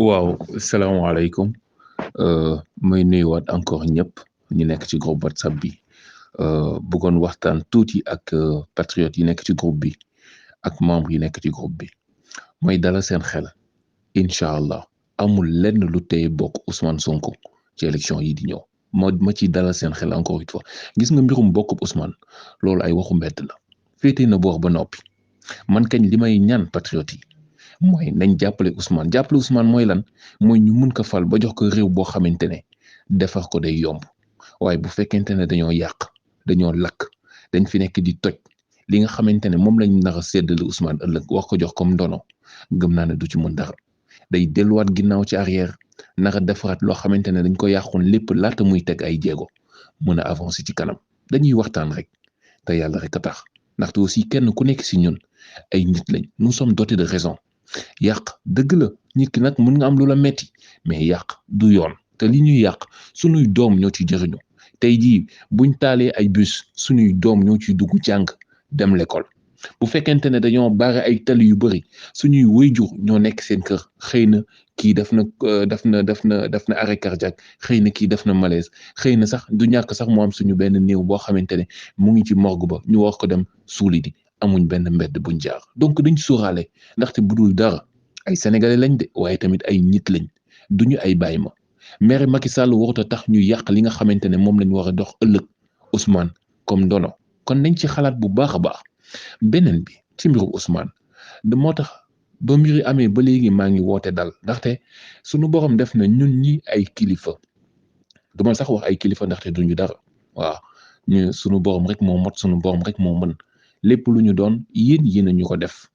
waaw salaamaaleykum may nuyuwaat encore ñëpp ñu nekk ci groupe WhatsApp bi bëggoon waxtaan tuuti ak patriotes yi nekk ci groupe bi ak membres yi nekk ci groupe bi mooy dalal seen xel incha allah amul lenn lu tey bokk Ousmane Sonko ci élection yi di ñëw ma ci dalal seen xel encore une fois gis nga mbirum bokkub Ousmane loolu ay waxu mbedd la féetee na boor ba noppi man kañ li may ñaan patriotes yi. mooy nañ jàppale Ousmane mooy lan mooy ñu mun ko fal ba jox ko réew boo xamante ne defar ko day yomb waaye bu fekkente ne dañoo yàq dañoo lakk dañ fi nekk di toj li nga xamante ne moom lañ nar a séddale Ousmane ëllëg wax ko jox comme ndono gëm naa ne du ci mën dara day delluwaat ginnaaw ci arrière nar a defaraat loo xamante ne dañ ko yàqoon lépp laata muy teg ay jéego mën a avancer ci kanam dañuy waxtaan rek te yàlla rek a tax ndaxte aussi kenn ku nekk si ñun ay nit lañ nous sommes dotés de raison. yàq dëgg la nit ki nag mën nga am lu la metti mais yàq du yoon te li ñuy yàq suñuy doom ñoo ci jëriñu tey jii buñ taalee ay bus suñuy doom ñoo ciy dugg jàng dem l'école bu fekkente ne dañoo bare ay tali yu bari suñuy waajur ñoo nekk seen kër xëy na kii def na arrêt cardiaque xëy na kii def na malaise xëy na sax du ñàkk sax mu am suñu benn néew boo xamante ne mu ngi ci morgue ba ñu wax ko dem suuli di amuñ benn mbedd buñ jaar donc dañ sóoraale ndaxte budul dara ay sénégalais lañ de waaye tamit ay nit lañ duñu ay bàyyi ma maire Macky Sall warut a tax ñu yàq li nga xamante ne moom lañ war a dox ëllëg Ousmane comme ndono kon nañ ci xalaat bu baax a baax beneen bi ci mbiru Ousmane moo tax ba mbiri amee ba léegi maa ngi woote dal ndaxte sunu borom def na ñun ñi ay kilifa duma sax wax ay kilifa ndaxte duñu dara waaw ñu sunu borom rek moo mot sunu borom rek moo mën lépp lu ñu doon yéen a ñu ko def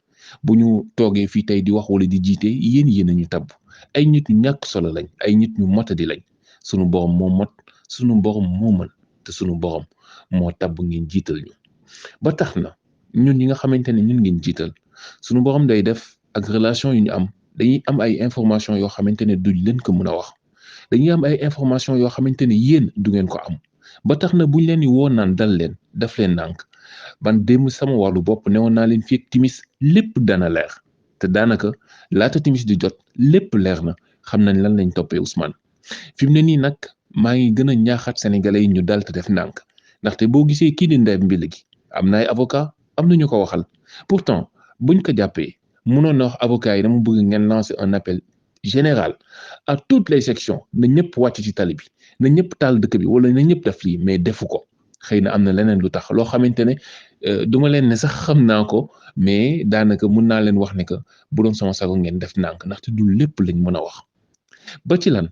bu ñu toogee fii tey di wax wala di jiite yéen a ñu tabb ay nit ñu ñàkk solo lañ ay nit ñu motadi lañ sunu borom moo mot sunu borom moo mën te sunu borom moo tabb ngeen jiital ñu ba tax na ñun ñi nga xamante ne ñun ngeen jiital sunu borom day def ak relation yu ñu am dañuy am ay information yoo xamante ne duñ leen ko mën a wax dañuy am ay information yoo xamante ne yéen du ngeen ko am ba tax na buñ leen di woo naan dal leen daf leen nànk ban démb sama wàllu bopp newoon naa leen fii ak timis lépp dana leer te daanaka laata timis di jot lépp leer na xam nañ lan lañ toppee Ousmane fi mu ne nii nag maa ngi gën a ñaaxaat sénégalais yi ñu dal te def ndànk ndaxte boo gisee kii di Ndeye Mbile gi am na ay avocat am na ñu ko waxal pourtant buñ ko jàppee mënoon na wax avocat yi dama bëgg ngeen lancer un appel général à toutes les sections na ñëpp wàcc ci tali bi na ñëpp taal dëkk bi wala na ñëpp def lii mais defu ko. xëy na am na leneen lu tax loo xamante ne duma leen ne sax xam naa ko mais daanaka mun naa leen wax ne que bu doon sama sago ngeen def ndànk ndaxte du lépp lañ mën a wax ba ci lan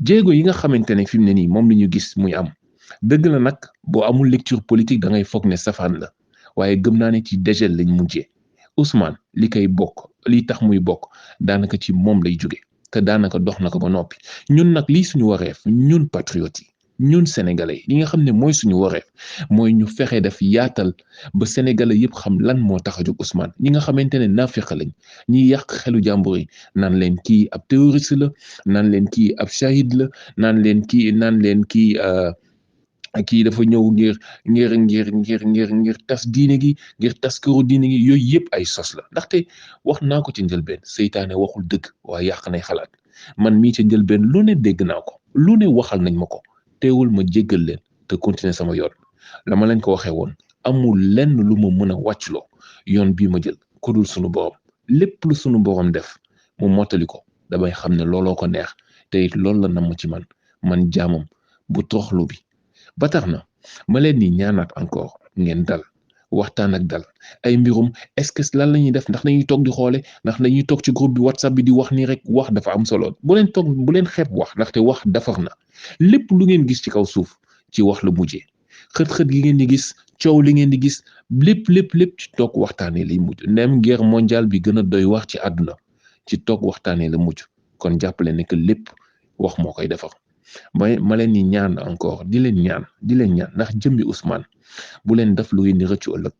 jéego yi nga xamante ne fi mu ne nii moom la ñu gis muy am dëgg la nag boo amul lecture politique da ngay foog ne safaan la waaye gëm naa ne ci dégel lañ mujjee Ousmane li koy bokk li tax muy bokk daanaka ci moom lay jóge te daanaka dox na ko ba noppi ñun nag lii suñu wareef ñun patriotes yi ñun sénégalais li nga xam ne mooy suñu wareef mooy ñu fexe def yaatal ba sénégalais yëpp xam lan moo tax a jóg Ousmane ñi nga xamante ne naafeq lañ ñiy yàq xelu jàmbur yi naan leen kii ab terroriste la naan leen kii ab shahid la naan leen kii dafa ñëw ngir tas diine gi ngir tas këru diine gi yooyu yëpp ay sos la ndaxte wax naa ko ci njëlbeen seytaane waxul dëgg waaye yàq nay xalaat man mii ci njëlbeen lu ne dégg naa ko lu ne waxal nañ ma ko teewul ma jéggal leen te continuer sama yoon la ma leen ko waxee woon amul lenn lu ma mën a wàccloo yoon bii ma jël ku dul sunu borom lépp lu sunu borom def mu mottali ko damay xam ne looloo ko neex te it loolu la nam ci man jaamam bu toroxlu bi ba tax na ma leen ni ñaanaat encore ngeen dal waxtaan ak dal ay mbirum est-ce que lan la ñuy def ndax dañuy toog di xoole ndax dañuy toog ci groupe bi WhatsApp bi di wax nii rek wax dafa am solo bu leen xeeb wax ndaxte wax defar na lépp lu ngeen gis ci kaw suuf ci wax la mujjee xët-xët gi ngeen di gis coow li ngeen di gis lépp ci toog waxtaanee lay mujj ndem guerre mondiale bi gën a doy wax ci àdduna ci toog waxtaanee la mujj kon jàppale ne que lépp wax moo koy defar ma leen ni ñaan encore di leen ñaan ndax jëmbi Ousmane bu leen def lu ngeen di rëccu ëllëg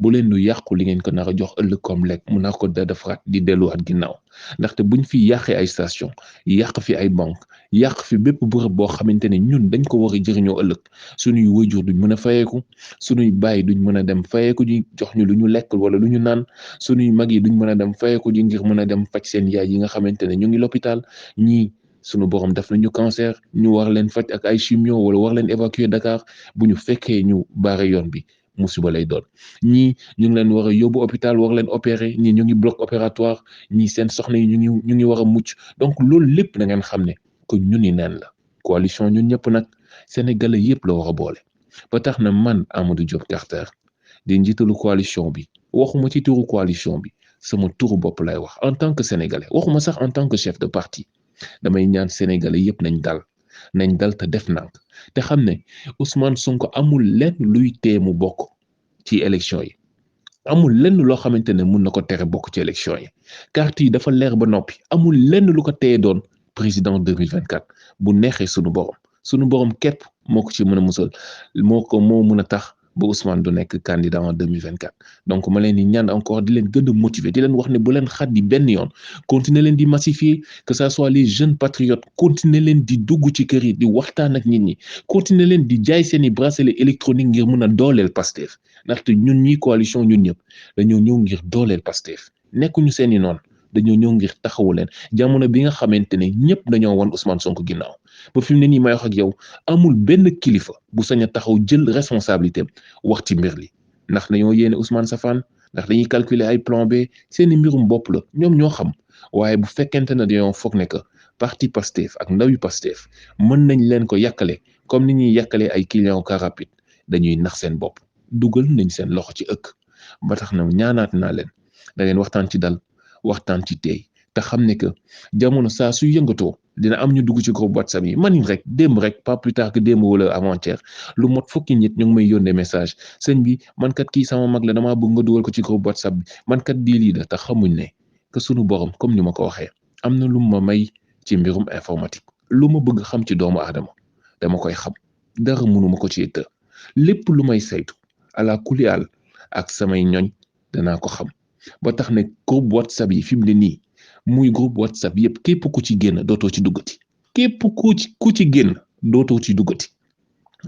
bu leen lu yàqu li ngeen ko nar a jox ëllëg comme lekk mu nar ko defaraat di delluwaat ginnaaw ndaxte buñ fi yàqee ay station yàq fi ay banque yàq fi bépp bërëb boo xamante ne ñun dañ ko war a jëriñoo ëllëg suñuy wëjur duñ mën a fayeeku suñuy baay duñ mën a dem fayeeku ji jox ñu lu ñu lekk wala lu ñu naan suñuy mag yi duñ mën a dem fayeeku ji ngir mën a dem faj seen yaay yi nga xamante ne ñu ngi l'hôpital ñii sunu borom def nañu cancer ñu war leen faj ak ay chimio wala war leen évacuer Dakar bu ñu fekkee ñu baare yoon bi musiba lay doon ñii ñu ngi leen war a yóbbu hôpital war leen opérer ñii ñu ngi bloc opératoire ñii seen soxna yi ñu ngi war a mucc donc loolu lépp na ngeen xam ne que ñun ni neen la coalition ñun ñëpp nag sénégalais yëpp la war a boole ba tax na man Amadou Diop Carter di njiitalu coalition bi waxuma ci turu coalition bi sama turu bopp lay wax en tant que sénégalais waxuma sax en tant que chef de parti damay ñaan sénégalais yëpp nañ dal te def nànk te xam ne Ousmane Sonko amul lenn luy tee mu bokk ci élection yi amul lenn loo xamante ne mun na ko tere bokk ci élection yi carte yi dafa leer ba noppi amul lenn lu ko teye doon président 2024 bu neexee sunu borom képp moo ko ci mën a musal moo mën a tax ba Ousmane du nekk candidat en 2024 donc ma leen di ñaan encore di leen gën a motiver di leen wax ne bu leen xat di benn yoon continuer leen di massifier que ça soit les jeunes patriotes continuer leen di dugg ci kër yi di waxtaan ak nit ñi continuer leen di jaay seeni bracelet électronique ngir mën a dooleel Pastef ndaxte ñun ñi coalition ñun ñëpp dañoo ñëw ngir dooleel Pastef nekkuñu seeni noon dañoo ñëw ngir taxawu leen jamono bi nga xamante ne ñëpp dañoo wan Ousmane Sonko ginnaaw ba fi mu ne nii may wax ak yow amul benn kilifa bu sañ a taxaw jël responsabilité wax ci mbir li ndax dañoo yéene Ousmane safaan ndax dañuy calculer ay plan B seeni mbirum bopp la ñoom ñoo xam waaye bu fekkente ne dañoo foog ne que parti Pastef ak ndawi Pastef mën nañ leen ko yàkkale comme ni ñuy yàkkalee ay client car rapide dañuy nax seen bopp dugal nañ seen loxo ci ëkk ba tax na ñaanaat naa leen da ngeen waxtaan ci dal waxtaan ci tey te xam ne que jamono saa su yëngatoo dina am ñu dugg ci groupe WhatsApp yi man rek démb rek pas plus tard que démb wala avant-hier lu mot fukki nit ñu ngi may yónnee message sëñ bi man kat kii sama mag la damaa bëgg nga dugal ko ci groupe WhatsApp bi man kat di lii la te xamuñ ne que sunu borom comme ni ma ko waxee am na lu ma may ci mbirum informatique lu ma bëgg xam ci doomu aadama dama koy xam dara mënuma ko ci të lépp lu may saytu ala kulial ak samay ñoñ danaa ko xam ba tax ne groupe WhatsApp yi fi mu ne nii muy groupe WhatsApp yëpp képp ku ci génn dootoo ci duggati képp ku ci génn dootoo ci duggati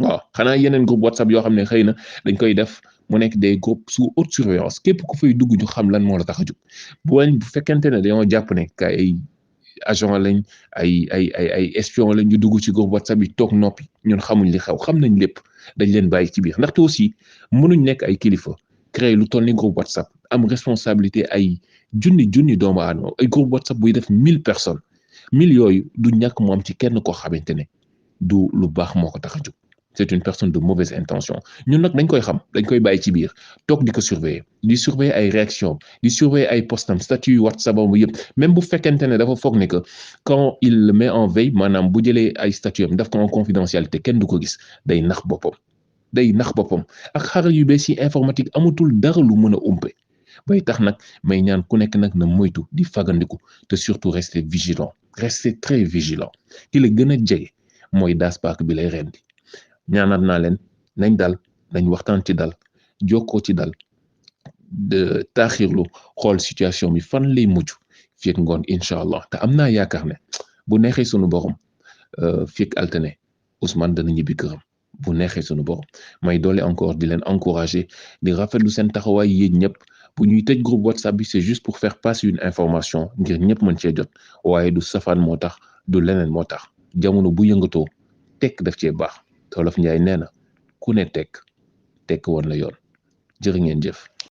waaw xanaa yeneen groupe WhatsApp yoo xam ne xëy na dañ koy def mu nekk des groupes sous haute surveillance képp ku fay dugg ñu xam lan moo la tax a jóg bu fekkente ne dañoo jàpp ne kay ay agent lañ ay espion lañ ñu dugg ci groupe WhatsApp yi toog noppi ñun xamuñ li xew xam nañ lépp dañ leen bàyyi ci biir ndaxte aussi mënuñ nekk ay kilifa créer lu toll ni groupe WhatsApp am responsabilité ay junni doomu aadama ay groupe WhatsApp buy def 1000 personnes 1000 yooyu du ñàkk mu am ci kenn koo xamante ne du lu baax moo ko tax a jóg c'est une personne de mauvaise intention ñun nag dañ koy xam dañ koy bàyyi ci biir toog di ko surveiller ay réaction di surveiller ay postam statut yu WhatsApp am yëpp même bu fekkente ne dafa foog ne que quand il le met en veille maanaam bu jëlee ay statut am daf ko en confidentialité kenn du ko gis day nax boppam ak xaral yu bees yi informatique amatul dara lu mën a umpe bay tax nag may ñaan ku nekk nag na moytu di fagandiku te surtout rester très vigilant ki la gën a jege mooy daas paak bi lay rendi ñaanaat naa leen nañ dal nañ waxtaan ci dal jokkoo ci dal de taaxirlu xool situation bi fan lay mujj fekk ngoon incha allah te am naa yaakaar ne bu neexee sunu borom fekk altine Ousmane dana ñibbi këram bu neexee sunu borom may doole encore di leen encourager di rafetlu seen taxawaay yéen ñëpp bu ñuy tëj groupe WhatsApp bi c'est juste pour faire passer une information ngir ñëpp mën cee jot waaye du safaan moo tax du leneen moo tax jamono bu yëngatoo tekk daf cee baax Wolof Njaay nee na ku ne tekk woon la yoon jërë ngeen jëf